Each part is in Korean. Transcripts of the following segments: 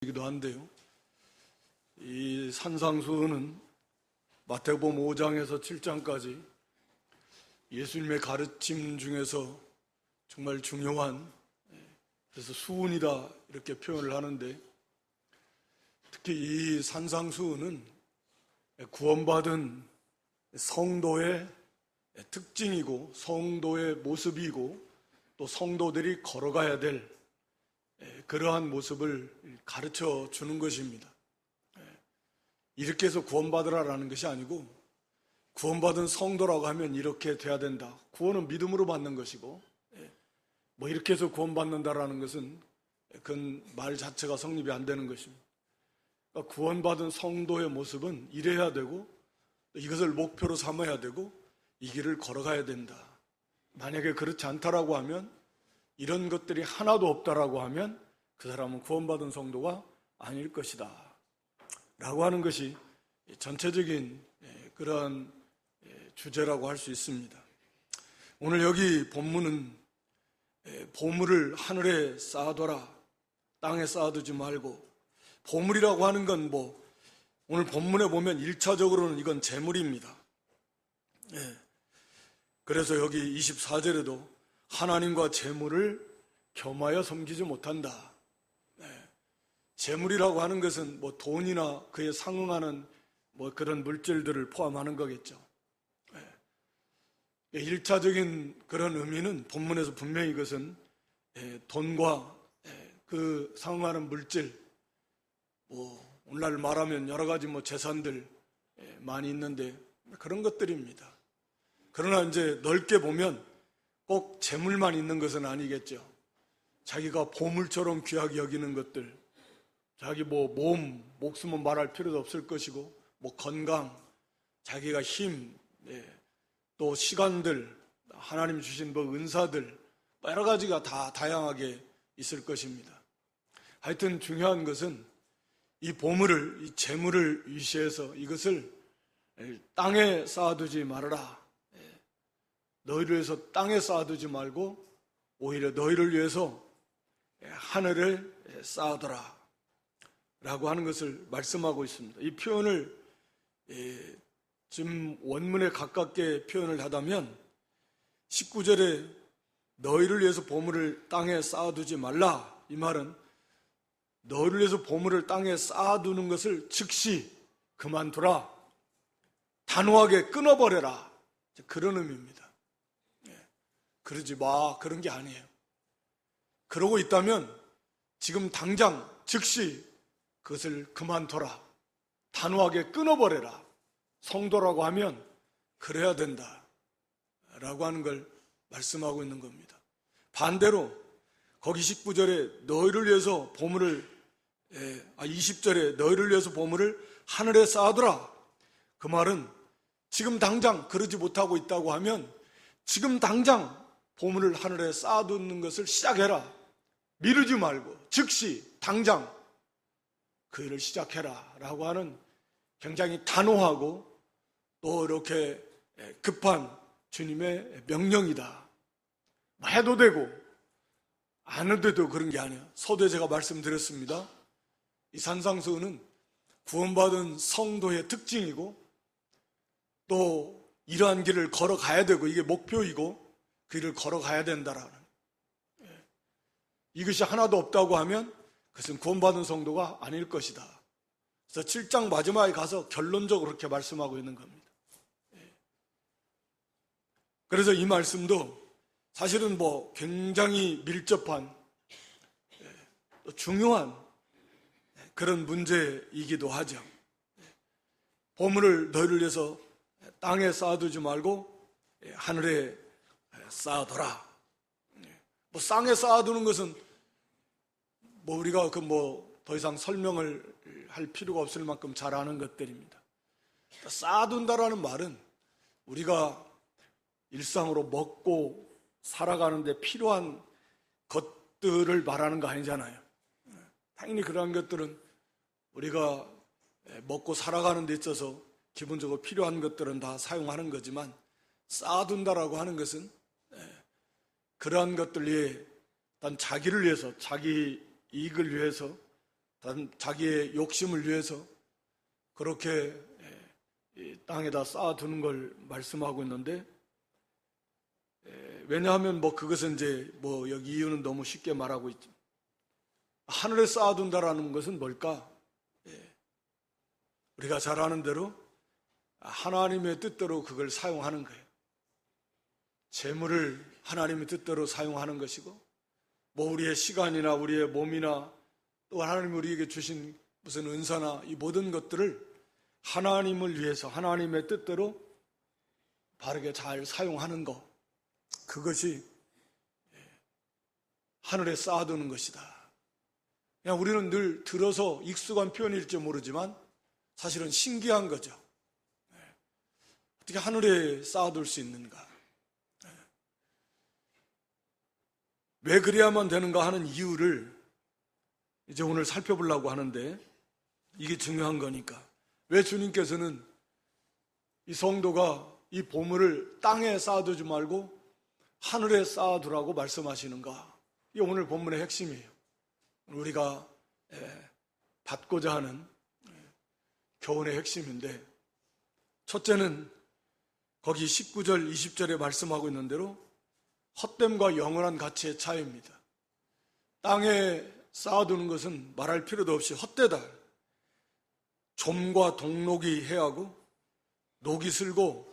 이기도 한데요. 이 산상수훈은 마태복음 5장에서 7장까지 예수님의 가르침 중에서 정말 중요한, 그래서 수훈이다 이렇게 표현을 하는데, 특히 이 산상수훈은 구원받은 성도의 특징이고 성도의 모습이고 또 성도들이 걸어가야 될 그러한 모습을 가르쳐 주는 것입니다. 이렇게 해서 구원받으라라는 것이 아니고, 구원받은 성도라고 하면 이렇게 돼야 된다. 구원은 믿음으로 받는 것이고, 뭐 이렇게 해서 구원받는다라는 것은 그 말 자체가 성립이 안 되는 것입니다. 그러니까 구원받은 성도의 모습은 이래야 되고, 이것을 목표로 삼아야 되고, 이 길을 걸어가야 된다. 만약에 그렇지 않다라고 하면, 이런 것들이 하나도 없다라고 하면 그 사람은 구원받은 성도가 아닐 것이다 라고 하는 것이 전체적인 그러한 주제라고 할 수 있습니다. 오늘 여기 본문은 보물을 하늘에 쌓아둬라, 땅에 쌓아두지 말고, 보물이라고 하는 건 오늘 본문에 보면 1차적으로는 이건 재물입니다. 그래서 여기 24절에도 하나님과 재물을 겸하여 섬기지 못한다. 재물이라고 하는 것은 돈이나 그에 상응하는 그런 물질들을 포함하는 거겠죠. 1차적인 그런 의미는 본문에서 분명히 이것은 돈과 그 상응하는 물질, 오늘날 말하면 여러 가지 재산들 많이 있는데 그런 것들입니다. 그러나 이제 넓게 보면 꼭 재물만 있는 것은 아니겠죠. 자기가 보물처럼 귀하게 여기는 것들, 자기 목숨은 말할 필요도 없을 것이고, 건강, 자기가 힘, 또 시간들, 하나님 주신 은사들, 여러 가지가 다 다양하게 있을 것입니다. 하여튼 중요한 것은 이 보물을, 이 재물을 위시해서 이것을 땅에 쌓아두지 말아라. 너희를 위해서 땅에 쌓아두지 말고 오히려 너희를 위해서 하늘을 쌓아둬라 라고 하는 것을 말씀하고 있습니다. 이 표현을 지금 원문에 가깝게 표현을 하다면 19절에 너희를 위해서 보물을 땅에 쌓아두지 말라, 이 말은 너희를 위해서 보물을 땅에 쌓아두는 것을 즉시 그만두라, 단호하게 끊어버려라, 그런 의미입니다. 그러지 마, 그런 게 아니에요. 그러고 있다면 지금 당장 즉시 그것을 그만둬라, 단호하게 끊어버려라. 성도라고 하면 그래야 된다 라고 하는 걸 말씀하고 있는 겁니다. 반대로 거기 19절에 너희를 위해서 보물을 20절에 너희를 위해서 보물을 하늘에 쌓아두라, 그 말은 지금 당장 그러지 못하고 있다고 하면 지금 당장 보물을 하늘에 쌓아두는 것을 시작해라. 미루지 말고 즉시 당장 그 일을 시작해라 라고 하는 굉장히 단호하고 또 이렇게 급한 주님의 명령이다. 해도 되고 안 해도 되고 그런 게 아니야. 서두에 제가 말씀드렸습니다. 이 산상수훈은 구원받은 성도의 특징이고 또 이러한 길을 걸어가야 되고 이게 목표이고 그 길을 걸어가야 된다라는, 이것이 하나도 없다고 하면 그것은 구원받은 성도가 아닐 것이다. 그래서 7장 마지막에 가서 결론적으로 그렇게 말씀하고 있는 겁니다. 그래서 이 말씀도 사실은 굉장히 밀접한 중요한 그런 문제이기도 하죠. 보물을 너희를 위해서 땅에 쌓아두지 말고 하늘에 쌓아둬라. 땅에 쌓아두는 것은 우리가 더 이상 설명을 할 필요가 없을 만큼 잘 아는 것들입니다. 쌓아둔다라는 말은 우리가 일상으로 먹고 살아가는데 필요한 것들을 말하는 거 아니잖아요. 당연히 그러한 것들은 우리가 먹고 살아가는 데 있어서 기본적으로 필요한 것들은 다 사용하는 거지만, 쌓아둔다라고 하는 것은 그러한 것들 위해 단 자기를 위해서, 자기 이익을 위해서 자기의 욕심을 위해서 그렇게 이 땅에다 쌓아두는 걸 말씀하고 있는데, 왜냐하면 그것은 이제 여기 이유는 너무 쉽게 말하고 있죠. 하늘에 쌓아둔다라는 것은 뭘까? 우리가 잘 아는 대로 하나님의 뜻대로 그걸 사용하는 거예요. 재물을 하나님의 뜻대로 사용하는 것이고, 우리의 시간이나 우리의 몸이나 또 하나님이 우리에게 주신 무슨 은사나 이 모든 것들을 하나님을 위해서 하나님의 뜻대로 바르게 잘 사용하는 것, 그것이 하늘에 쌓아두는 것이다. 그냥 우리는 늘 들어서 익숙한 표현일지 모르지만 사실은 신기한 거죠. 어떻게 하늘에 쌓아둘 수 있는가? 왜 그래야만 되는가 하는 이유를 이제 오늘 살펴보려고 하는데, 이게 중요한 거니까. 왜 주님께서는 이 성도가 이 보물을 땅에 쌓아두지 말고 하늘에 쌓아두라고 말씀하시는가? 이게 오늘 본문의 핵심이에요. 우리가 받고자 하는 교훈의 핵심인데, 첫째는 거기 19절, 20절에 말씀하고 있는 대로 헛됨과 영원한 가치의 차이입니다. 땅에 쌓아두는 것은 말할 필요도 없이 헛되다. 좀과 동록이 해하고 녹이 슬고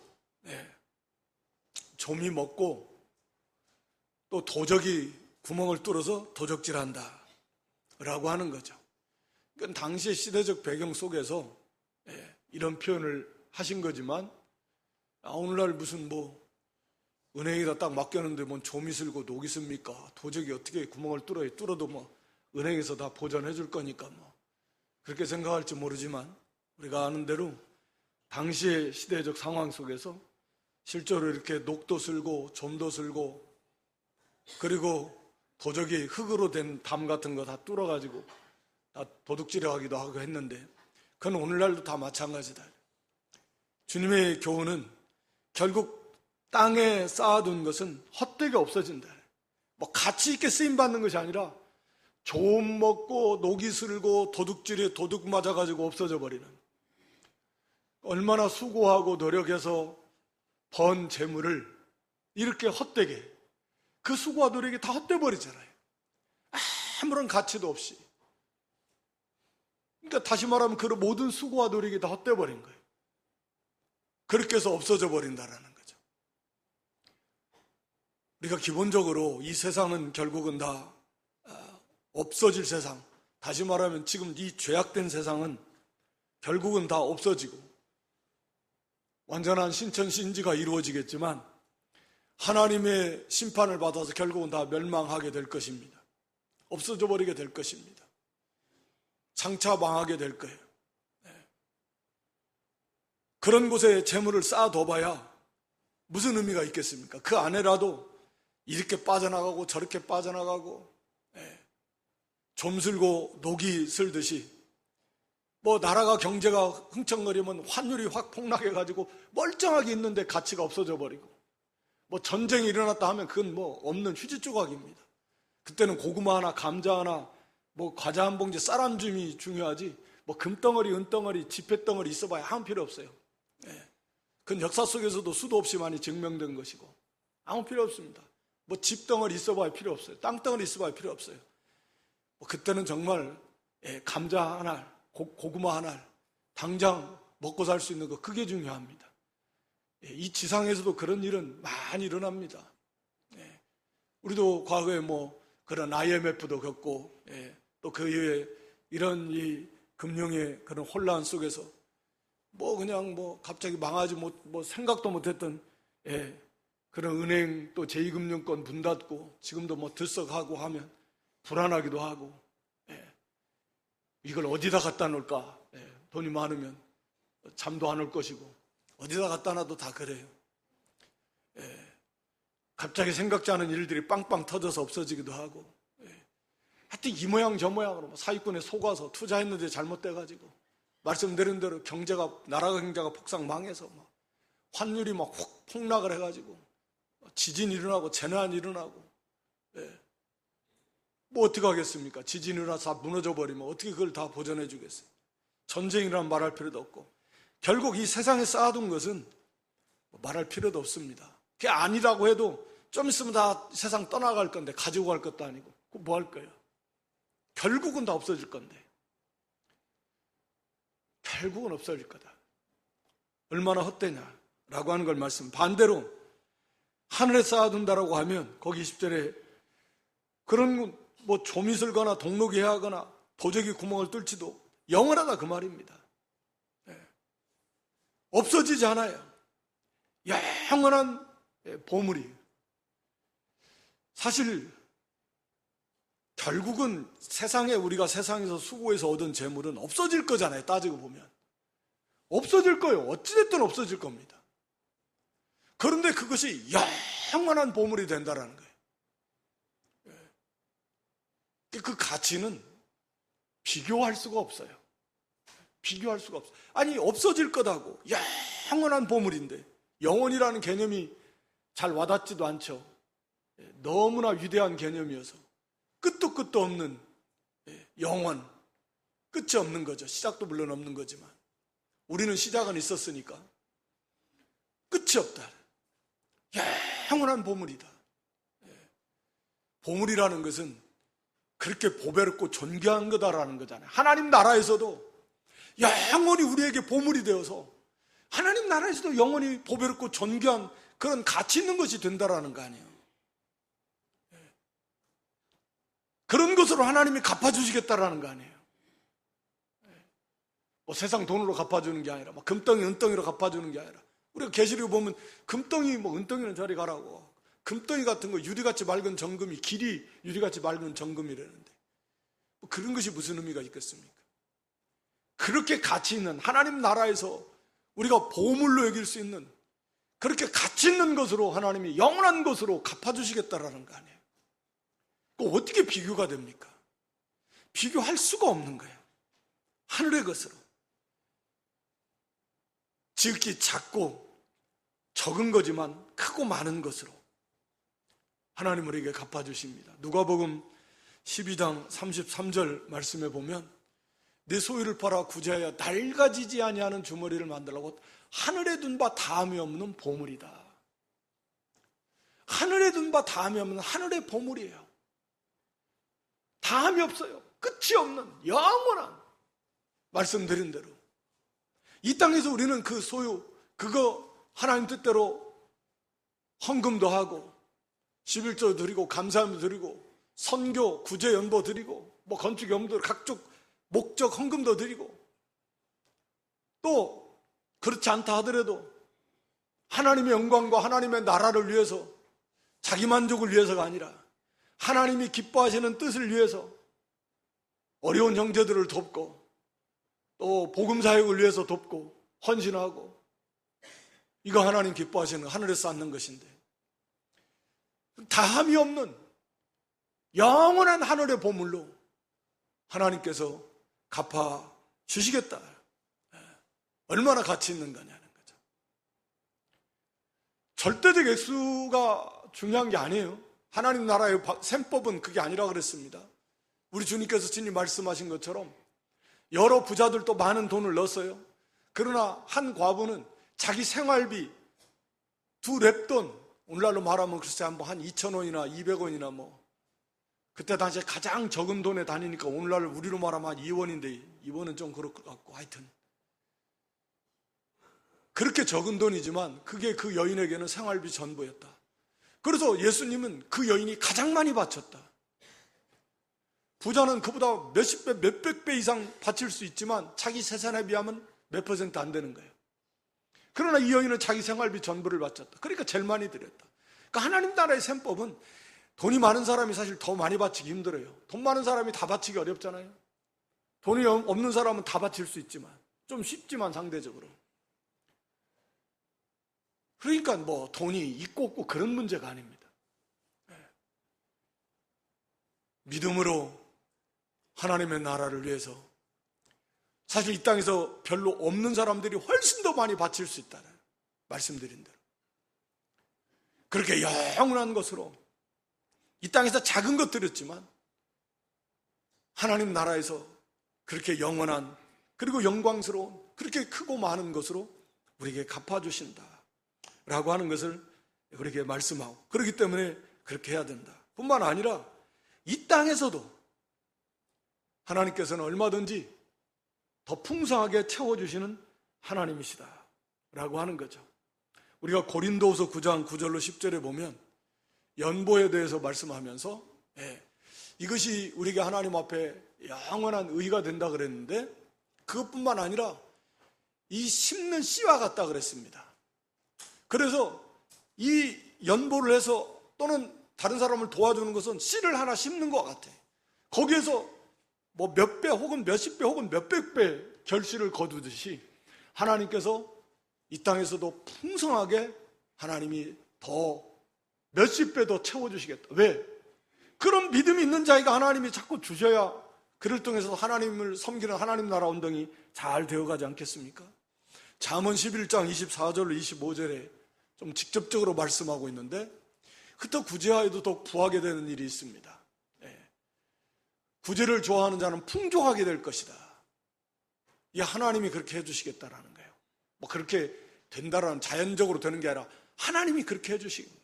좀이 먹고 또 도적이 구멍을 뚫어서 도적질한다 라고 하는 거죠. 그건 당시의 시대적 배경 속에서 이런 표현을 하신 거지만, 오늘날 무슨 은행에다 딱 맡겼는데 좀이 슬고 녹이 씁니까? 도적이 어떻게 구멍을 뚫어요? 뚫어도 은행에서 다 보전해 줄 거니까 그렇게 생각할지 모르지만, 우리가 아는 대로 당시의 시대적 상황 속에서 실제로 이렇게 녹도 슬고 좀도 슬고, 그리고 도적이 흙으로 된 담 같은 거 다 뚫어가지고 다 도둑질하기도 하고 했는데, 그건 오늘날도 다 마찬가지다. 주님의 교훈은 결국 땅에 쌓아둔 것은 헛되게 없어진다. 가치 있게 쓰임받는 것이 아니라 좀 먹고 녹이 슬고 도둑질에 도둑 맞아가지고 없어져 버리는, 얼마나 수고하고 노력해서 번 재물을 이렇게 헛되게, 그 수고와 노력이 다 헛돼 버리잖아요. 아무런 가치도 없이. 그러니까 다시 말하면 그 모든 수고와 노력이 다 헛돼 버린 거예요. 그렇게 해서 없어져 버린다라는 거죠. 우리가 기본적으로 이 세상은 결국은 다 없어질 세상, 다시 말하면 지금 이 죄악된 세상은 결국은 다 없어지고 완전한 신천신지가 이루어지겠지만 하나님의 심판을 받아서 결국은 다 멸망하게 될 것입니다. 없어져 버리게 될 것입니다. 장차 망하게 될 거예요. 그런 곳에 재물을 쌓아둬봐야 무슨 의미가 있겠습니까? 그 안에라도 이렇게 빠져나가고 저렇게 빠져나가고 좀 슬고 녹이 슬듯이 나라가 경제가 흥청거리면 환율이 확 폭락해가지고 멀쩡하게 있는데 가치가 없어져 버리고, 전쟁이 일어났다 하면 그건 없는 휴지 조각입니다. 그때는 고구마 하나, 감자 하나, 과자 한 봉지, 쌀 한 줌이 중요하지 금덩어리, 은덩어리, 지폐덩어리 있어봐야 아무 필요 없어요. 그건 역사 속에서도 수도 없이 많이 증명된 것이고 아무 필요 없습니다. 집덩어리 있어봐야 필요 없어요. 땅덩어리 있어봐야 필요 없어요. 그때는 정말 감자 한 알, 고구마 한 알, 당장 먹고 살 수 있는 거, 그게 중요합니다. 이 지상에서도 그런 일은 많이 일어납니다. 우리도 과거에 그런 IMF도 겪고 또 그 이후에 이런 이 금융의 그런 혼란 속에서 그냥 갑자기 망하지 생각도 못했던 그런 은행 또 제2금융권 문 닫고 지금도 들썩하고 하면 불안하기도 하고, 이걸 어디다 갖다 놓을까? 돈이 많으면 잠도 안 올 것이고 어디다 갖다 놔도 다 그래요. 갑자기 생각지 않은 일들이 빵빵 터져서 없어지기도 하고, 하여튼 이 모양 저 모양으로 사기꾼에 속아서 투자했는데 잘못돼가지고 말씀드린 대로 나라 경제가 폭삭 망해서 환율이 확 폭락을 해가지고 지진 일어나고 재난 일어나고, 뭐 어떻게 하겠습니까? 지진이 일어나서 다 무너져 버리면 어떻게 그걸 다 보존해 주겠어요? 전쟁이란 말할 필요도 없고, 결국 이 세상에 쌓아둔 것은 말할 필요도 없습니다. 그게 아니라고 해도 좀 있으면 다 세상 떠나갈 건데, 가지고 갈 것도 아니고, 그거 뭐 할 거예요? 결국은 다 없어질 건데, 결국은 없어질 거다. 얼마나 헛되냐라고 하는 걸 말씀. 반대로 하늘에 쌓아둔다라고 하면 거기 10절에 그런 뭐 조미 쓸거나 동록이 하거나 도적이 구멍을 뚫지도 영원하다 그 말입니다. 없어지지 않아요. 영원한 보물이. 사실 결국은 우리가 세상에서 수고해서 얻은 재물은 없어질 거잖아요. 따지고 보면 없어질 거예요. 어찌됐든 없어질 겁니다. 그런데 그것이 영원한 보물이 된다라는 거예요. 그 가치는 비교할 수가 없어요. 비교할 수가 없어요. 아니, 없어질 거다고. 영원한 보물인데, 영원이라는 개념이 잘 와닿지도 않죠. 너무나 위대한 개념이어서 끝도 끝도 없는 영원, 끝이 없는 거죠. 시작도 물론 없는 거지만 우리는 시작은 있었으니까 끝이 없다. 영원한 보물이다. 보물이라는 것은 그렇게 보배롭고 존귀한 거다라는 거잖아요. 하나님 나라에서도 영원히 우리에게 보물이 되어서 하나님 나라에서도 영원히 보배롭고 존귀한 그런 가치 있는 것이 된다라는 거 아니에요. 그런 것으로 하나님이 갚아주시겠다라는 거 아니에요. 뭐 세상 돈으로 갚아주는 게 아니라 막 금덩이 은덩이로 갚아주는 게 아니라, 우리가 계시록 보면 금덩이 뭐 은덩이는 저리 가라고, 금덩이 같은 거 유리같이 맑은 정금이, 길이 유리같이 맑은 정금이라는데 뭐 그런 것이 무슨 의미가 있겠습니까? 그렇게 가치 있는 하나님 나라에서 우리가 보물로 여길 수 있는 그렇게 가치 있는 것으로 하나님이 영원한 것으로 갚아주시겠다라는 거 아니에요. 그 어떻게 비교가 됩니까? 비교할 수가 없는 거예요. 하늘의 것으로. 지극히 작고 적은 거지만 크고 많은 것으로 하나님 우리에게 갚아주십니다. 누가복음 12장 33절 말씀에 보면 내 소유를 팔아 구제하여 낡아지지 아니하는 주머니를 만들라고 하늘에 둔 바 다함이 없는 보물이다. 하늘에 둔 바 다함이 없는 하늘의 보물이에요. 다함이 없어요. 끝이 없는 영원한, 말씀드린 대로 이 땅에서 우리는 그 소유, 그거 하나님 뜻대로 헌금도 하고 11조 드리고 감사함도 드리고 선교, 구제 연보 드리고 뭐 건축 연보, 각종 목적 헌금도 드리고, 또 그렇지 않다 하더라도 하나님의 영광과 하나님의 나라를 위해서, 자기 만족을 위해서가 아니라 하나님이 기뻐하시는 뜻을 위해서 어려운 형제들을 돕고 또 복음 사역을 위해서 돕고 헌신하고, 이거 하나님 기뻐하시는 하늘에서 쌓는 것인데, 다함이 없는 영원한 하늘의 보물로 하나님께서 갚아 주시겠다. 얼마나 가치 있는 거냐는 거죠. 절대적 액수가 중요한 게 아니에요. 하나님 나라의 셈법은 그게 아니라 그랬습니다. 우리 주님께서 친히 말씀하신 것처럼 여러 부자들도 많은 돈을 넣었어요. 그러나 한 과부는 자기 생활비 2랩돈, 오늘날로 말하면 글쎄 한 2,000원이나 200원이나 뭐, 그때 당시에 가장 적은 돈에 다니니까 오늘날 우리로 말하면 한 2원인데 2원은 좀 그럴 것 같고, 하여튼 그렇게 적은 돈이지만 그게 그 여인에게는 생활비 전부였다. 그래서 예수님은 그 여인이 가장 많이 바쳤다. 부자는 그보다 몇십 배, 몇백 배 이상 바칠 수 있지만 자기 재산에 비하면 몇 퍼센트 안 되는 거예요. 그러나 이 여인은 자기 생활비 전부를 바쳤다. 그러니까 제일 많이 드렸다. 그러니까 하나님 나라의 셈법은 돈이 많은 사람이 사실 더 많이 바치기 힘들어요. 돈 많은 사람이 다 바치기 어렵잖아요. 돈이 없는 사람은 다 바칠 수 있지만, 좀 쉽지만 상대적으로. 그러니까 뭐 돈이 있고 없고 그런 문제가 아닙니다. 믿음으로 하나님의 나라를 위해서, 사실 이 땅에서 별로 없는 사람들이 훨씬 더 많이 바칠 수 있다는 말씀드린 대로 그렇게 영원한 것으로 이 땅에서 작은 것 드렸지만 하나님 나라에서 그렇게 영원한 그리고 영광스러운 그렇게 크고 많은 것으로 우리에게 갚아주신다 라고 하는 것을 우리에게 말씀하고, 그렇기 때문에 그렇게 해야 된다 뿐만 아니라 이 땅에서도 하나님께서는 얼마든지 더 풍성하게 채워주시는 하나님이시다 라고 하는 거죠. 우리가 고린도후서 9장 9절로 10절에 보면 연보에 대해서 말씀하면서 이것이 우리에게 하나님 앞에 영원한 의가 된다 그랬는데, 그것뿐만 아니라 이 심는 씨와 같다 그랬습니다. 그래서 이 연보를 해서 또는 다른 사람을 도와주는 것은 씨를 하나 심는 것 같아. 거기에서 뭐 몇 배 혹은 몇십 배 혹은 몇백 배 결실을 거두듯이 하나님께서 이 땅에서도 풍성하게 하나님이 더 몇십 배 더 채워주시겠다. 왜? 그런 믿음이 있는 자에게 하나님이 자꾸 주셔야 그를 통해서 하나님을 섬기는 하나님 나라 운동이 잘 되어가지 않겠습니까? 잠언 11장 24절로 25절에 좀 직접적으로 말씀하고 있는데, 흩어 구제하여도 더욱 부하게 되는 일이 있습니다. 구제를 좋아하는 자는 풍족하게 될 것이다. 이 하나님이 그렇게 해주시겠다라는 거예요. 뭐 그렇게 된다라는, 자연적으로 되는 게 아니라 하나님이 그렇게 해주시겠다.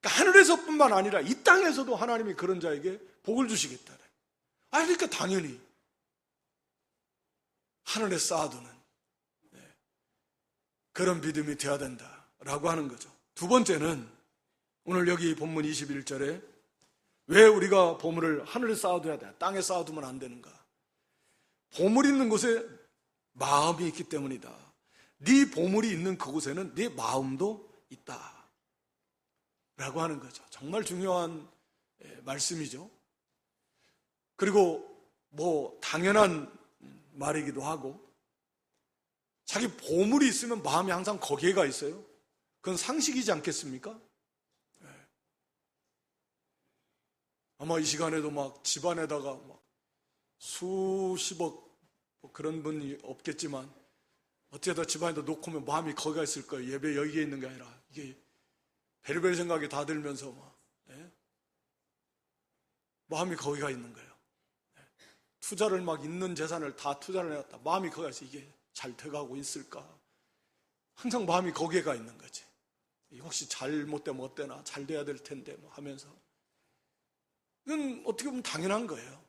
그러니까 하늘에서뿐만 아니라 이 땅에서도 하나님이 그런 자에게 복을 주시겠다. 그러니까 당연히 하늘에 쌓아두는 그런 믿음이 되어야 된다라고 하는 거죠. 두 번째는 오늘 여기 본문 21절에 왜 우리가 보물을 하늘에 쌓아둬야 돼? 땅에 쌓아두면 안 되는가? 보물 있는 곳에 마음이 있기 때문이다. 네 보물이 있는 그곳에는 네 마음도 있다 라고 하는 거죠. 정말 중요한 말씀이죠. 그리고 뭐 당연한 말이기도 하고, 자기 보물이 있으면 마음이 항상 거기에 가 있어요. 그건 상식이지 않겠습니까? 아마 이 시간에도 막 집안에다가 막 수십억 뭐 그런 분이 없겠지만 어쩌다 집안에다 놓고 오면 마음이 거기가 있을 거예요. 예배 여기에 있는 게 아니라 이게 베리베리 생각이 다 들면서 막 마음이 거기가 있는 거예요. 투자를 막 있는 재산을 다 투자를 해놨다. 마음이 거기가 있어. 이게 잘 돼가고 있을까? 항상 마음이 거기에 가 있는 거지. 혹시 잘못되면 어때나, 잘 돼야 될 텐데 뭐 하면서. 이건 어떻게 보면 당연한 거예요.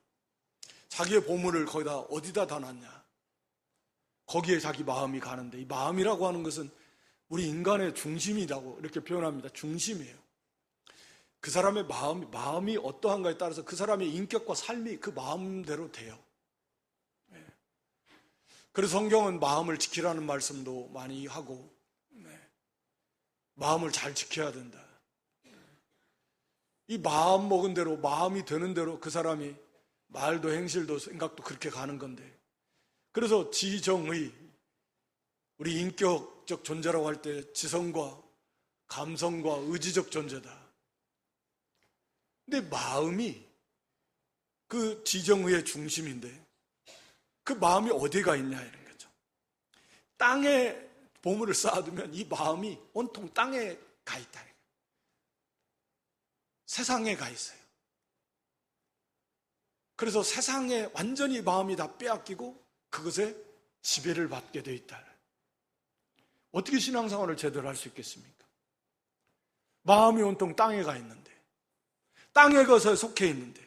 자기의 보물을 거기다 어디다 다 놨냐? 거기에 자기 마음이 가는데, 이 마음이라고 하는 것은 우리 인간의 중심이라고 이렇게 표현합니다. 중심이에요. 그 사람의 마음이 어떠한가에 따라서 그 사람의 인격과 삶이 그 마음대로 돼요. 그래서 성경은 마음을 지키라는 말씀도 많이 하고, 마음을 잘 지켜야 된다. 이 마음 먹은 대로, 마음이 되는 대로 그 사람이 말도 행실도 생각도 그렇게 가는 건데, 그래서 지정의, 우리 인격적 존재라고 할 때 지성과 감성과 의지적 존재다. 근데 마음이 그 지정의의 중심인데 그 마음이 어디가 있냐 이런 거죠. 땅에 보물을 쌓아두면 이 마음이 온통 땅에 가 있다. 세상에 가 있어요. 그래서 세상에 완전히 마음이 다 빼앗기고 그것에 지배를 받게 돼 있다. 어떻게 신앙생활을 제대로 할 수 있겠습니까? 마음이 온통 땅에 가 있는데, 땅에 것에 속해 있는데,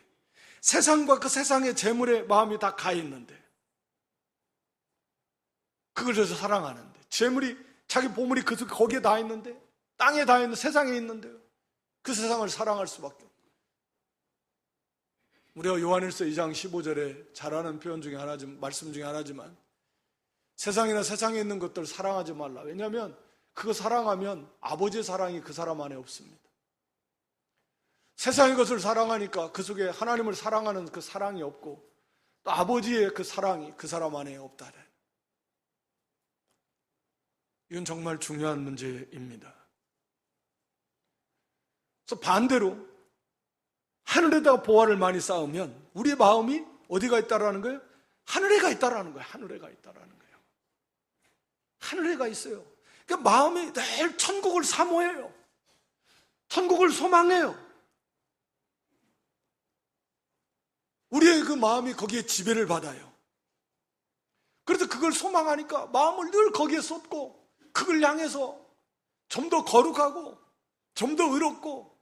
세상과 그 세상의 재물에 마음이 다 가 있는데, 그걸 그래서 사랑하는데, 재물이, 자기 보물이 거기에 다 있는데, 땅에 다 있는, 세상에 있는데요, 그 세상을 사랑할 수밖에 없고. 우리가 요한일서 2장 15절에 잘 아는 표현 중에 하나지만, 말씀 중에 하나지만, 세상이나 세상에 있는 것들 사랑하지 말라. 왜냐하면 그거 사랑하면 아버지의 사랑이 그 사람 안에 없습니다. 세상의 것을 사랑하니까 그 속에 하나님을 사랑하는 그 사랑이 없고, 또 아버지의 그 사랑이 그 사람 안에 없다. 이건 정말 중요한 문제입니다. 그래서 반대로 하늘에다가 보화를 많이 쌓으면 우리의 마음이 어디가 있다라는 거예요? 하늘에 가 있다라는 거예요. 하늘에 가 있다라는 거예요. 하늘에 가 있어요. 그러니까 마음이 늘 천국을 사모해요. 천국을 소망해요. 우리의 그 마음이 거기에 지배를 받아요. 그래서 그걸 소망하니까 마음을 늘 거기에 쏟고 그걸 향해서 좀 더 거룩하고 좀 더 의롭고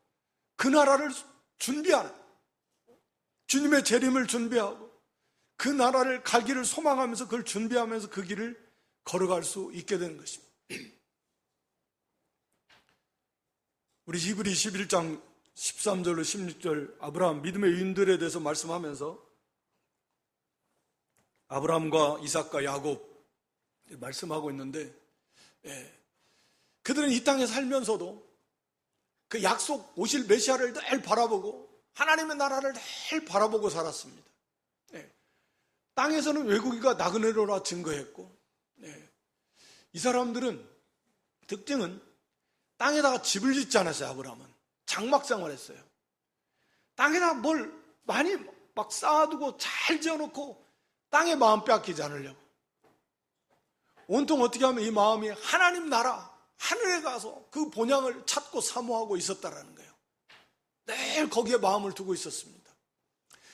그 나라를 준비하는, 주님의 재림을 준비하고 그 나라를 갈 길을 소망하면서 그걸 준비하면서 그 길을 걸어갈 수 있게 되는 것입니다. 우리 히브리 11장 13절로 16절 아브라함 믿음의 유인들에 대해서 말씀하면서 아브라함과 이삭과 야곱 말씀하고 있는데, 그들은 이 땅에 살면서도 그 약속 오실 메시아를 늘 바라보고 하나님의 나라를 늘 바라보고 살았습니다. 땅에서는 외국인과 나그네로라 증거했고, 이 사람들은 특징은 땅에다가 집을 짓지 않았어요. 아브라함은 장막 생활했어요. 땅에다 뭘 많이 막 쌓아두고 잘 지어놓고 땅에 마음 빼앗기지 않으려고, 온통 어떻게 하면 이 마음이 하나님 나라 하늘에 가서 그 본향을 찾고 사모하고 있었다라는 거예요. 늘 거기에 마음을 두고 있었습니다.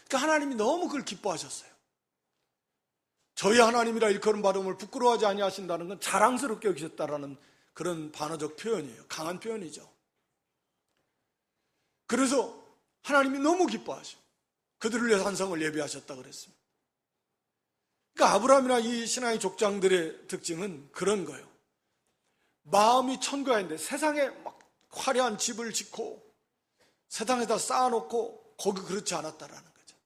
그러니까 하나님이 너무 그걸 기뻐하셨어요. 저희 하나님이라 일컬음 받음을 부끄러워하지 아니하신다는 건 자랑스럽게 여기셨다라는 그런 반어적 표현이에요. 강한 표현이죠. 그래서 하나님이 너무 기뻐하셔. 그들을 위해서 한 성을 예비하셨다 그랬습니다. 그러니까 아브라함이나 이 신앙의 족장들의 특징은 그런 거예요. 마음이 천국인데 세상에 막 화려한 집을 짓고 세상에다 쌓아놓고 거기 그렇지 않았다라는 거죠.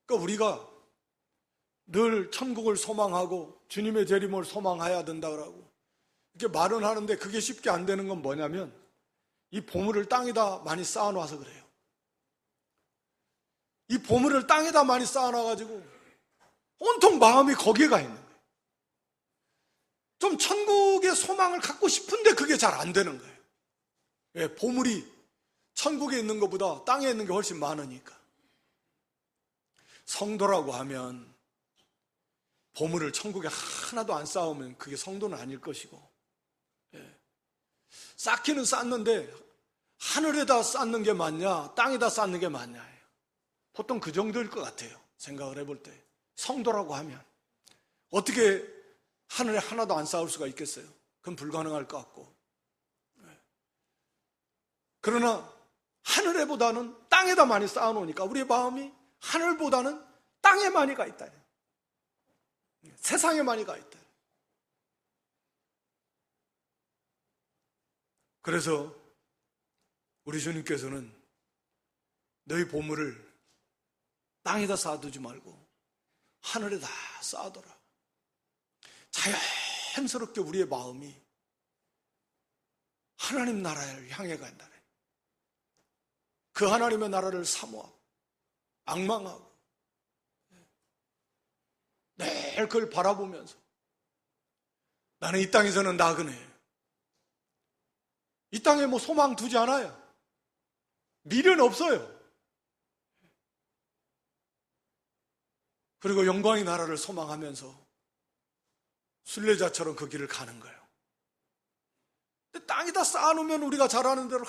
그러니까 우리가 늘 천국을 소망하고 주님의 재림을 소망해야 된다고 이렇게 말은 하는데 그게 쉽게 안 되는 건 뭐냐면 이 보물을 땅에다 많이 쌓아놔서 그래요. 이 보물을 땅에다 많이 쌓아놔가지고 온통 마음이 거기에 가 있는 거예요. 좀 천국의 소망을 갖고 싶은데 그게 잘 안 되는 거예요. 왜? 보물이 천국에 있는 것보다 땅에 있는 게 훨씬 많으니까. 성도라고 하면 보물을 천국에 하나도 안 쌓으면 그게 성도는 아닐 것이고, 쌓기는 쌓는데 하늘에다 쌓는 게 맞냐 땅에다 쌓는 게 맞냐, 보통 그 정도일 것 같아요. 생각을 해볼 때 성도라고 하면 어떻게 하늘에 하나도 안 쌓을 수가 있겠어요? 그건 불가능할 것 같고, 그러나 하늘에보다는 땅에다 많이 쌓아놓으니까 우리의 마음이 하늘보다는 땅에 많이 가 있다, 세상에 많이 가 있다. 그래서 우리 주님께서는 너희 보물을 땅에다 쌓아두지 말고 하늘에다 쌓아둬라. 자연스럽게 우리의 마음이 하나님 나라를 향해 간다네. 그 하나님의 나라를 사모하고 앙망하고 늘 그걸 바라보면서 나는 이 땅에서는 나그네, 이 땅에 뭐 소망 두지 않아요. 미련 없어요. 그리고 영광의 나라를 소망하면서 순례자처럼 그 길을 가는 거예요. 근데 땅에다 쌓아놓으면 우리가 잘 아는 대로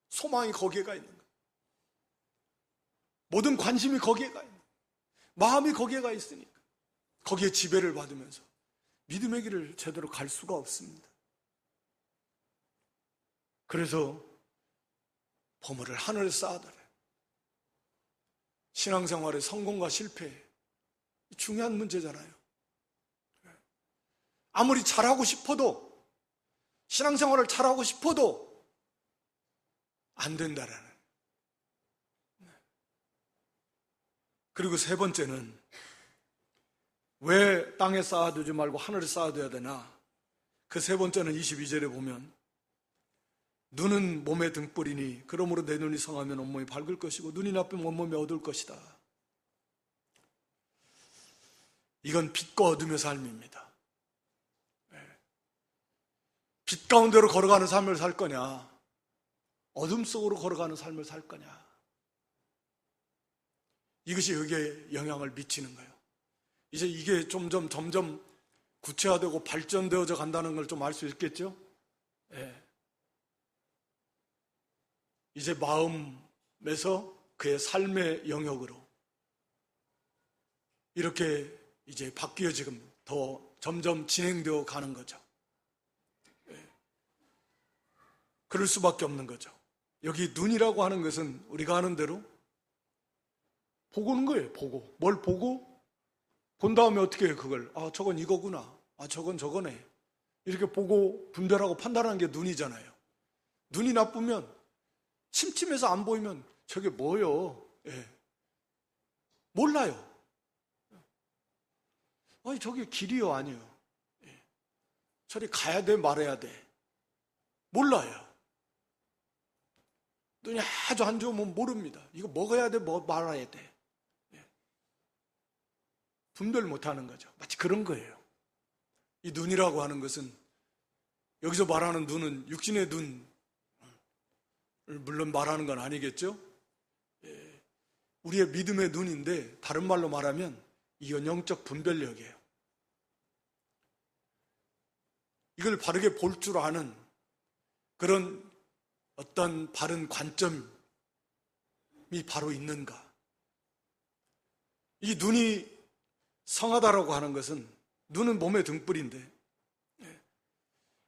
소망이 거기에 가 있는 거예요. 모든 관심이 거기에 가 있는 거예요. 마음이 거기에 가 있으니까 거기에 지배를 받으면서 믿음의 길을 제대로 갈 수가 없습니다. 그래서 보물을 하늘에 쌓아둬라. 신앙생활의 성공과 실패, 중요한 문제잖아요. 아무리 잘하고 싶어도, 신앙생활을 잘하고 싶어도 안 된다라는. 그리고 세 번째는 왜 땅에 쌓아두지 말고 하늘에 쌓아둬야 되나? 그 세 번째는 22절에 보면 눈은 몸의 등불이니 그러므로 내 눈이 성하면 온몸이 밝을 것이고 눈이 나쁘면 온몸이 어두울 것이다. 이건 빛과 어둠의 삶입니다. 빛 가운데로 걸어가는 삶을 살 거냐, 어둠 속으로 걸어가는 삶을 살 거냐, 이것이 여기에 영향을 미치는 거예요. 이제 이게 점점 구체화되고 발전되어져 간다는 걸 좀 알 수 있겠죠? 이제 마음에서 그의 삶의 영역으로 이렇게 이제 바뀌어 지금 더 점점 진행되어 가는 거죠. 그럴 수밖에 없는 거죠. 여기 눈이라고 하는 것은 우리가 아는 대로 보고는 거예요. 보고. 뭘 보고? 본 다음에 어떻게 해요, 그걸? 아, 저건 이거구나. 아, 저건 저거네. 이렇게 보고 분별하고 판단하는 게 눈이잖아요. 눈이 나쁘면, 침침해서 안 보이면 저게 뭐요? 예. 몰라요. 아니, 저게 길이요, 아니요. 예. 저리 가야 돼, 말아야 돼. 몰라요. 눈이 아주 안 좋으면 모릅니다. 이거 먹어야 돼, 뭐 말아야 돼. 예. 분별 못하는 거죠. 마치 그런 거예요. 이 눈이라고 하는 것은 여기서 말하는 눈은 육신의 눈을 물론 말하는 건 아니겠죠. 예. 우리의 믿음의 눈인데 다른 말로 말하면 이건 영적 분별력이에요. 이걸 바르게 볼 줄 아는 그런 어떤 바른 관점이 바로 있는가? 이 눈이 성하다라고 하는 것은 눈은 몸의 등불인데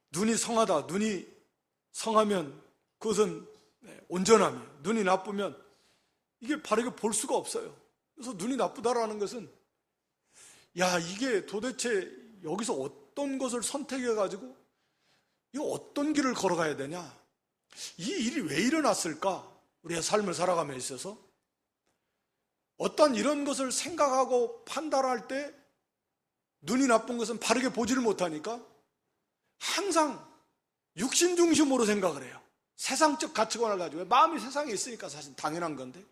눈이 성하다, 눈이 성하면 그것은 온전하며 눈이 나쁘면 이게 바르게 볼 수가 없어요. 그래서 눈이 나쁘다라는 것은 야, 이게 도대체 여기서 어떤 것을 선택해가지고 이거 어떤 길을 걸어가야 되냐? 이 일이 왜 일어났을까? 우리의 삶을 살아가며 있어서 어떤 이런 것을 생각하고 판단할 때 눈이 나쁜 것은 바르게 보지를 못하니까 항상 육신 중심으로 생각을 해요. 세상적 가치관을 가지고. 마음이 세상에 있으니까 사실 당연한 건데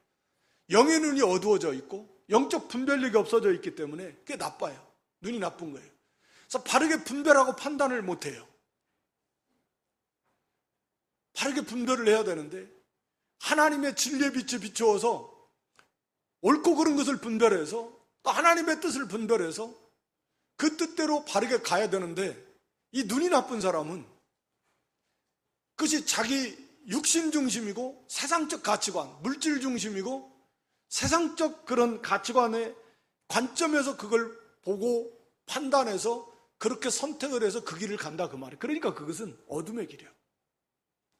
영의 눈이 어두워져 있고 영적 분별력이 없어져 있기 때문에 그게 나빠요. 눈이 나쁜 거예요. 그래서 바르게 분별하고 판단을 못해요. 바르게 분별을 해야 되는데 하나님의 진리의 빛에 비추어서 옳고 그른 것을 분별해서 또 하나님의 뜻을 분별해서 그 뜻대로 바르게 가야 되는데 이 눈이 나쁜 사람은 그것이 자기 육신 중심이고 세상적 가치관, 물질 중심이고 세상적 그런 가치관의 관점에서 그걸 보고 판단해서 그렇게 선택을 해서 그 길을 간다 그 말이에요. 그러니까 그것은 어둠의 길이에요.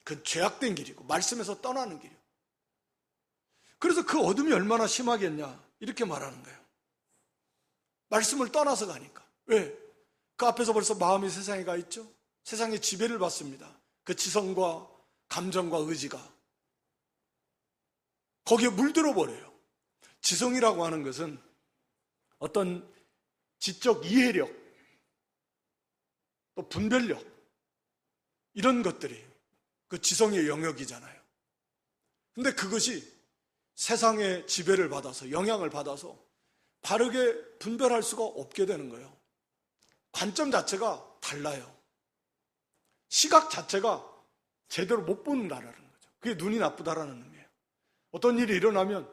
그건 죄악된 길이고 말씀에서 떠나는 길이에요. 그래서 그 어둠이 얼마나 심하겠냐 이렇게 말하는 거예요. 말씀을 떠나서 가니까. 왜? 그 앞에서 벌써 마음이 세상에 가 있죠. 세상의 지배를 받습니다. 그 지성과 감정과 의지가 거기에 물들어 버려요. 지성이라고 하는 것은 어떤 지적 이해력 또 분별력 이런 것들이 그 지성의 영역이잖아요. 근데 그것이 세상의 지배를 받아서 영향을 받아서 바르게 분별할 수가 없게 되는 거예요. 관점 자체가 달라요. 시각 자체가 제대로 못 본다라는 거죠. 그게 눈이 나쁘다라는 의미예요. 어떤 일이 일어나면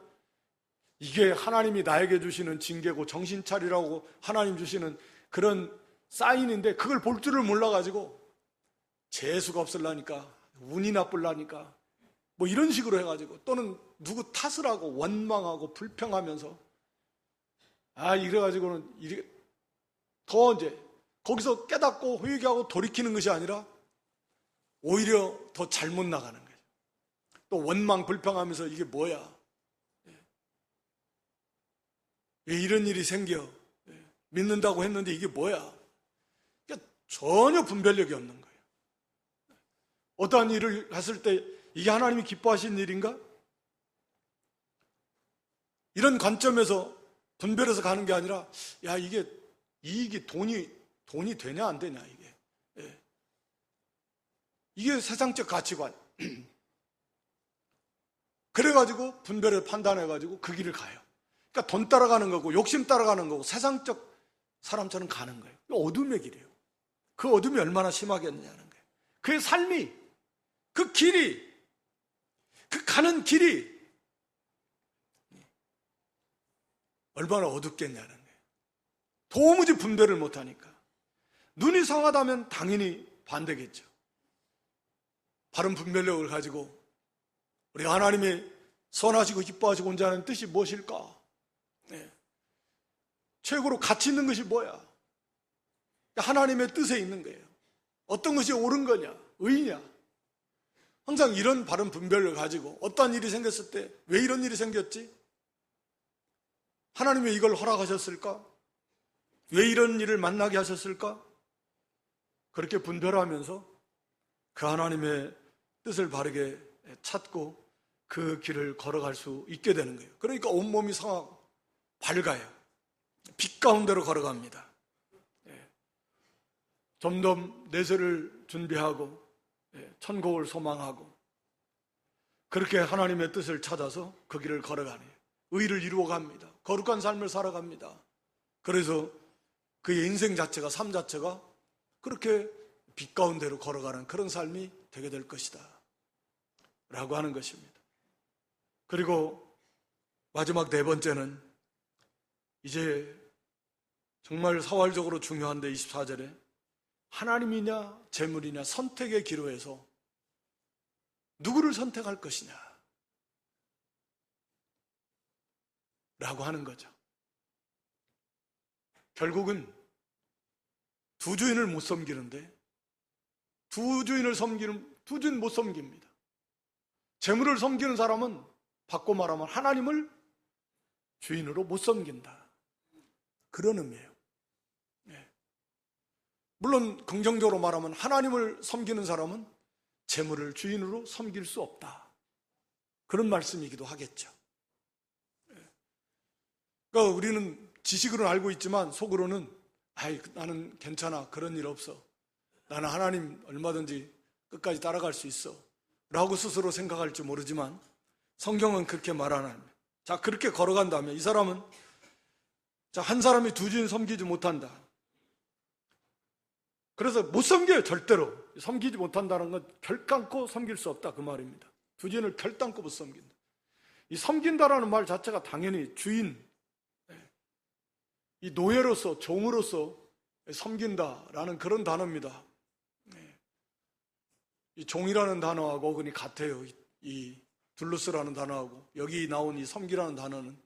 이게 하나님이 나에게 주시는 징계고 정신 차리라고 하나님 주시는 그런 사인인데 그걸 볼 줄을 몰라가지고 재수가 없으려니까 운이 나쁘려니까 뭐 이런 식으로 해가지고 또는 누구 탓을 하고 원망하고 불평하면서 이래가지고는 더 이제 거기서 깨닫고 회개하고 돌이키는 것이 아니라 오히려 더 잘못 나가는 거예요. 또 원망 불평하면서 이게 뭐야? 왜 이런 일이 생겨? 믿는다고 했는데 이게 뭐야? 그러니까 전혀 분별력이 없는 거예요. 어떠한 일을 했을 때 이게 하나님이 기뻐하시는 일인가? 이런 관점에서 분별해서 가는 게 아니라 야, 이게 이익이 돈이 되냐 안 되냐 이게. 이게 세상적 가치관. 그래가지고 분별을 판단해가지고 그 길을 가요. 그러니까 돈 따라가는 거고 욕심 따라가는 거고 세상적 사람처럼 가는 거예요. 어둠의 길이에요. 그 어둠이 얼마나 심하겠느냐는 거예요. 그의 삶이, 그 길이, 그 가는 길이 얼마나 어둡겠냐는 거예요. 도무지 분별을 못하니까. 눈이 성하다면 당연히 반대겠죠. 바른 분별력을 가지고 우리 하나님의 선하시고 기뻐하시고 온 자는 뜻이 무엇일까? 최고로 가치 있는 것이 뭐야? 하나님의 뜻에 있는 거예요. 어떤 것이 옳은 거냐? 의냐? 항상 이런 바른 분별을 가지고 어떠한 일이 생겼을 때 왜 이런 일이 생겼지? 하나님이 이걸 허락하셨을까? 왜 이런 일을 만나게 하셨을까? 그렇게 분별하면서 그 하나님의 뜻을 바르게 찾고 그 길을 걸어갈 수 있게 되는 거예요. 그러니까 온몸이 밝아요. 빛 가운데로 걸어갑니다. 점점 내세를 준비하고 천국을 소망하고 그렇게 하나님의 뜻을 찾아서 그 길을 걸어가네요. 의를 이루어갑니다. 거룩한 삶을 살아갑니다. 그래서 그의 인생 자체가, 삶 자체가 그렇게 빛 가운데로 걸어가는 그런 삶이 되게 될 것이다 라고 하는 것입니다. 그리고 마지막 네 번째는 이제 정말 사활적으로 중요한데 24절에 하나님이냐 재물이냐 선택의 기로에서 누구를 선택할 것이냐 라고 하는 거죠. 결국은 두 주인을 못 섬기는데 두 주인 못 섬깁니다. 재물을 섬기는 사람은 바꿔 말하면 하나님을 주인으로 못 섬긴다. 그런 의미예요. 물론 긍정적으로 말하면 하나님을 섬기는 사람은 재물을 주인으로 섬길 수 없다. 그런 말씀이기도 하겠죠. 그러니까 우리는 지식으로는 알고 있지만 속으로는 나는 괜찮아. 그런 일 없어. 나는 하나님 얼마든지 끝까지 따라갈 수 있어. 라고 스스로 생각할지 모르지만 성경은 그렇게 말하는. 자, 그렇게 걸어간다면 이 사람은 한 사람이 두 주인 섬기지 못한다. 그래서 못 섬겨요. 절대로. 섬기지 못한다는 건 결단코 섬길 수 없다 그 말입니다. 두 주인을 결단코 못 섬긴다. 이 섬긴다라는 말 자체가 당연히 주인, 이 노예로서 종으로서 섬긴다라는 그런 단어입니다. 이 종이라는 단어하고 그니 같아요. 이 둘루스라는 단어하고 여기 나온 이 섬기라는 단어는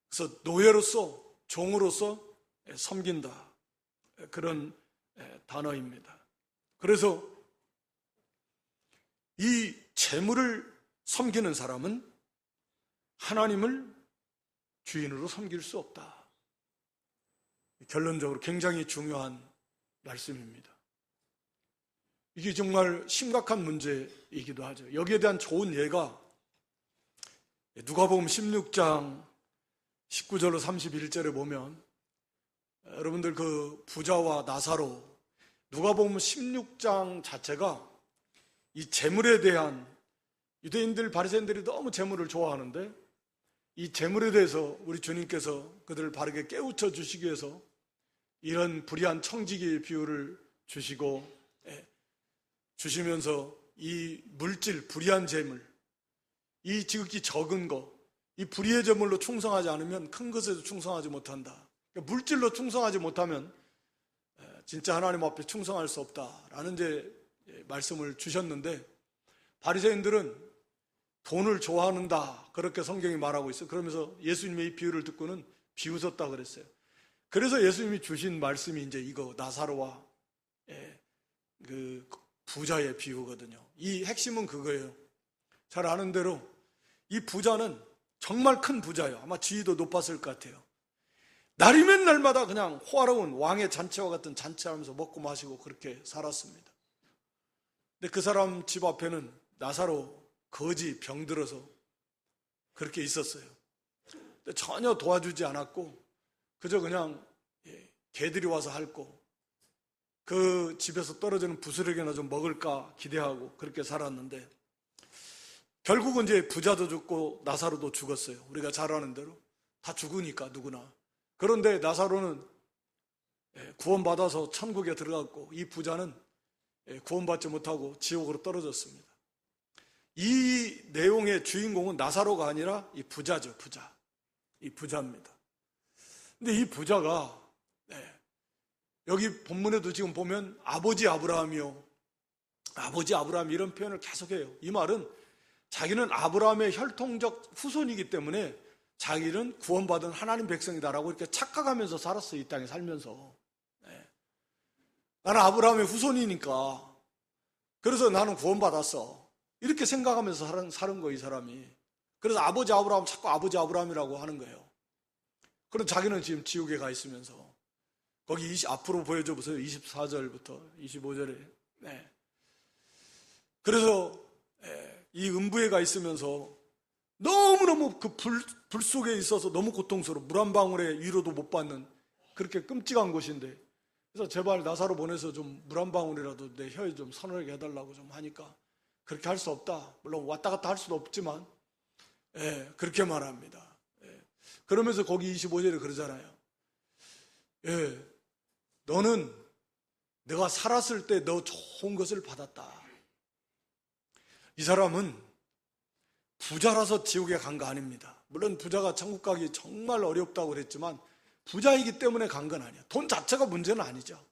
그래서 노예로서 종으로서 섬긴다 그런 단어입니다. 그래서 이 재물을 섬기는 사람은 하나님을 주인으로 섬길 수 없다. 결론적으로 굉장히 중요한 말씀입니다. 이게 정말 심각한 문제이기도 하죠. 여기에 대한 좋은 예가 누가복음 16장 19절로 31절에 보면 여러분들 그 부자와 나사로 누가복음 16장 자체가 이 재물에 대한 유대인들 바리새인들이 너무 재물을 좋아하는데 이 재물에 대해서 우리 주님께서 그들을 바르게 깨우쳐 주시기 위해서 이런 불의한 청지기의 비유를 주시면서 이 물질, 불의한 재물, 이 지극히 적은 거, 이 불의의 재물로 충성하지 않으면 큰 것에도 충성하지 못한다. 그러니까 물질로 충성하지 못하면 진짜 하나님 앞에 충성할 수 없다라는 이제 말씀을 주셨는데 바리새인들은 돈을 좋아한다 그렇게 성경이 말하고 있어요. 그러면서 예수님의 이 비유를 듣고는 비웃었다 그랬어요. 그래서 예수님이 주신 말씀이 이제 이거 나사로와 그 부자의 비유거든요. 이 핵심은 그거예요. 잘 아는 대로 이 부자는 정말 큰 부자예요. 아마 지위도 높았을 것 같아요. 날이면 날마다 그냥 호화로운 왕의 잔치와 같은 잔치하면서 먹고 마시고 그렇게 살았습니다. 근데 그 사람 집 앞에는 나사로 거지 병들어서 그렇게 있었어요. 근데 전혀 도와주지 않았고 그저 그냥 개들이 와서 핥고 그 집에서 떨어지는 부스러기나 좀 먹을까 기대하고 그렇게 살았는데 결국은 이제 부자도 죽고 나사로도 죽었어요. 우리가 잘 아는 대로 다 죽으니까 누구나. 그런데 나사로는 구원받아서 천국에 들어갔고 이 부자는 구원받지 못하고 지옥으로 떨어졌습니다. 이 내용의 주인공은 나사로가 아니라 이 부자죠. 부자. 이 부자입니다. 근데 이 부자가 여기 본문에도 지금 보면 아버지 아브라함이요. 아버지 아브라함 이런 표현을 계속해요. 이 말은 자기는 아브라함의 혈통적 후손이기 때문에 자기는 구원받은 하나님 백성이다라고 이렇게 착각하면서 살았어요. 이 땅에 살면서. 나는 아브라함의 후손이니까 그래서 나는 구원받았어. 이렇게 생각하면서 사는 거예요, 이 사람이. 그래서 아버지 아브라함 자꾸 아버지 아브라함이라고 하는 거예요. 그럼 자기는 지금 지옥에 가 있으면서 거기 앞으로 보여줘 보세요. 24절부터 25절에. 그래서 이 음부에 가 있으면서 너무너무 그 불 속에 있어서 너무 고통스러워. 물 한 방울의 위로도 못 받는 그렇게 끔찍한 곳인데, 그래서 제발 나사로 보내서 좀 물 한 방울이라도 내 혀에 좀 서늘하게 해달라고 좀 하니까 그렇게 할 수 없다. 물론 왔다 갔다 할 수도 없지만 그렇게 말합니다. 그러면서 거기 25절에 그러잖아요. 너는 내가 살았을 때 너 좋은 것을 받았다. 이 사람은 부자라서 지옥에 간 거 아닙니다. 물론 부자가 천국 가기 정말 어렵다고 그랬지만 부자이기 때문에 간 건 아니야. 돈 자체가 문제는 아니죠.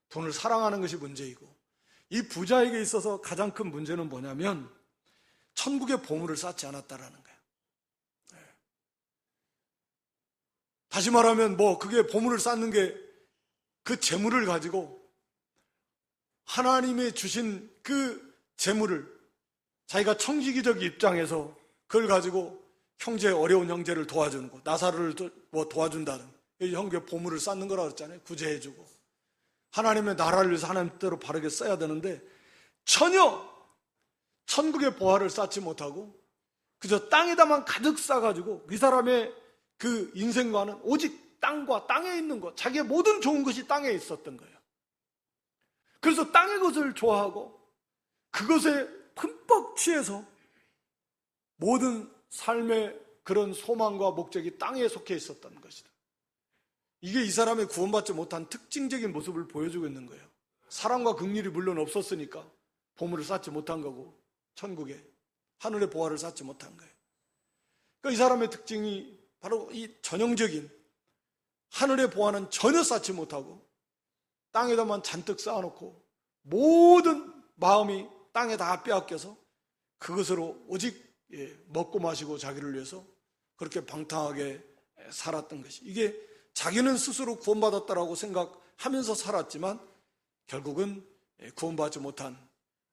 돈을 사랑하는 것이 문제이고, 이 부자에게 있어서 가장 큰 문제는 뭐냐면 천국의 보물을 쌓지 않았다라는 거예요. 다시 말하면 그게 보물을 쌓는 게 그 재물을 가지고 하나님이 주신 그 재물을 자기가 청지기적 입장에서 그걸 가지고 어려운 형제를 도와주는 거, 나사로를 도와준다든, 형제 보물을 쌓는 거라고 그랬잖아요. 구제해주고 하나님의 나라를 위해서 하나님 대로 바르게 써야 되는데 전혀 천국의 보화를 쌓지 못하고 그저 땅에다만 가득 쌓아가지고 이 사람의 그 인생과는 오직 땅과 땅에 있는 것, 자기의 모든 좋은 것이 땅에 있었던 거예요. 그래서 땅의 것을 좋아하고 그것에 흠뻑 취해서 모든 삶의 그런 소망과 목적이 땅에 속해 있었던 것이다. 이게 이 사람의 구원받지 못한 특징적인 모습을 보여주고 있는 거예요. 사랑과 긍휼이 물론 없었으니까 보물을 쌓지 못한 거고, 천국에 하늘의 보화를 쌓지 못한 거예요. 그러니까 이 사람의 특징이 바로 이 전형적인 하늘의 보화는 전혀 쌓지 못하고 땅에다만 잔뜩 쌓아놓고 모든 마음이 땅에 다 빼앗겨서 그것으로 오직 먹고 마시고 자기를 위해서 그렇게 방탕하게 살았던 것이, 이게 자기는 스스로 구원받았다라고 생각하면서 살았지만 결국은 구원받지 못한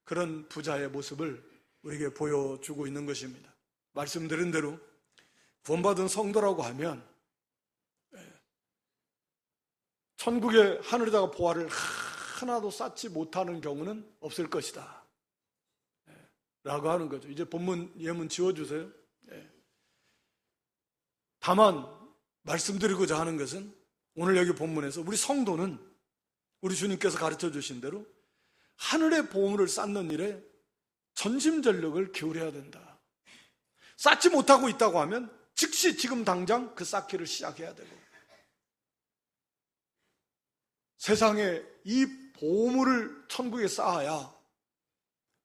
그런 부자의 모습을 우리에게 보여주고 있는 것입니다. 말씀드린 대로 구원받은 성도라고 하면 천국의 하늘에다가 보화를 하나도 쌓지 못하는 경우는 없을 것이다 라고 하는 거죠. 이제 본문 예문 지워주세요. 다만 말씀드리고자 하는 것은 오늘 여기 본문에서 우리 성도는 우리 주님께서 가르쳐 주신 대로 하늘의 보물을 쌓는 일에 전심전력을 기울여야 된다. 쌓지 못하고 있다고 하면 즉시 지금 당장 그 쌓기를 시작해야 되고, 세상에 이 보물을 천국에 쌓아야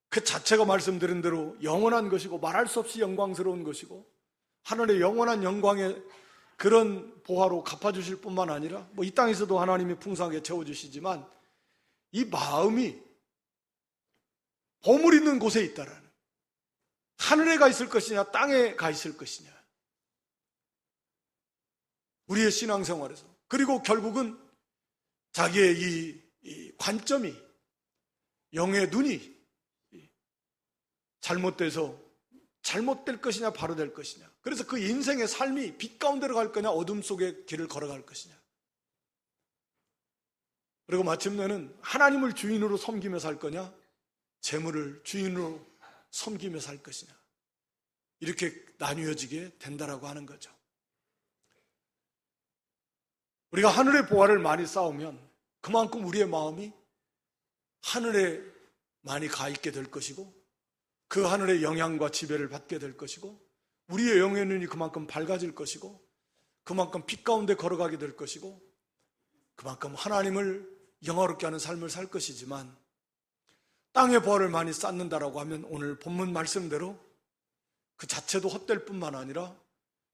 그 자체가 말씀드린 대로 영원한 것이고 말할 수 없이 영광스러운 것이고 하늘의 영원한 영광의 그런 보화로 갚아주실 뿐만 아니라 이 땅에서도 하나님이 풍성하게 채워주시지만 이 마음이 보물 있는 곳에 있다라는, 하늘에 가 있을 것이냐 땅에 가 있을 것이냐, 우리의 신앙생활에서, 그리고 결국은 자기의 이 관점이, 영의 눈이 잘못될 것이냐 바로 될 것이냐, 그래서 그 인생의 삶이 빛 가운데로 갈 거냐 어둠 속의 길을 걸어갈 것이냐, 그리고 마침내는 하나님을 주인으로 섬기며 살 거냐 재물을 주인으로 섬기며 살 것이냐, 이렇게 나뉘어지게 된다라고 하는 거죠. 우리가 하늘의 보화를 많이 쌓으면 그만큼 우리의 마음이 하늘에 많이 가 있게 될 것이고 그 하늘의 영향과 지배를 받게 될 것이고 우리의 영의 눈이 그만큼 밝아질 것이고 그만큼 빛 가운데 걸어가게 될 것이고 그만큼 하나님을 영화롭게 하는 삶을 살 것이지만, 땅의 보화를 많이 쌓는다라고 하면 오늘 본문 말씀대로 그 자체도 헛될 뿐만 아니라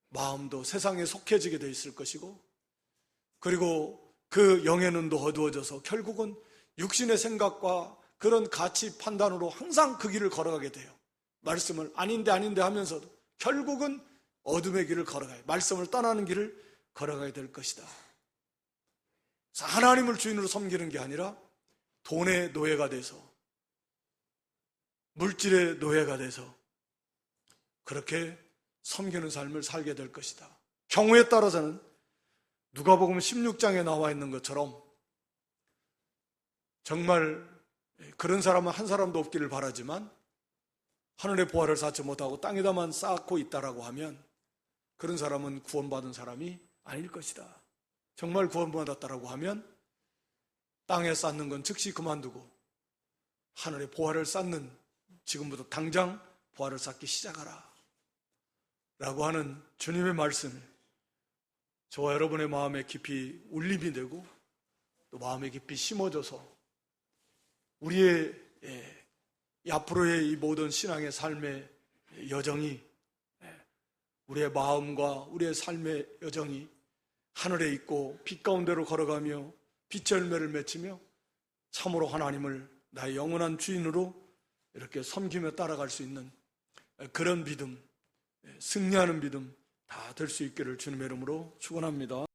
마음도 세상에 속해지게 돼 있을 것이고, 그리고 그 영의 눈도 어두워져서 결국은 육신의 생각과 그런 가치 판단으로 항상 그 길을 걸어가게 돼요. 말씀을 아닌데 하면서도 결국은 어둠의 길을 걸어가야, 말씀을 떠나는 길을 걸어가야 될 것이다. 하나님을 주인으로 섬기는 게 아니라 돈의 노예가 돼서, 물질의 노예가 돼서 그렇게 섬기는 삶을 살게 될 것이다. 경우에 따라서는 누가복음 16장에 나와 있는 것처럼 정말 그런 사람은 한 사람도 없기를 바라지만 하늘의 보화를 쌓지 못하고 땅에다만 쌓고 있다라고 하면 그런 사람은 구원받은 사람이 아닐 것이다. 정말 구원받았다라고 하면 땅에 쌓는 건 즉시 그만두고 하늘의 보화를 쌓는, 지금부터 당장 보화를 쌓기 시작하라 라고 하는 주님의 말씀을 저와 여러분의 마음에 깊이 울림이 되고 또 마음에 깊이 심어져서 우리의 앞으로의 이 모든 신앙의 삶의 여정이, 우리의 마음과 우리의 삶의 여정이 하늘에 있고 빛 가운데로 걸어가며 빛의 열매를 맺히며 참으로 하나님을 나의 영원한 주인으로 이렇게 섬기며 따라갈 수 있는 그런 믿음, 승리하는 믿음 다 될 수 있기를 주님의 이름으로 축원합니다.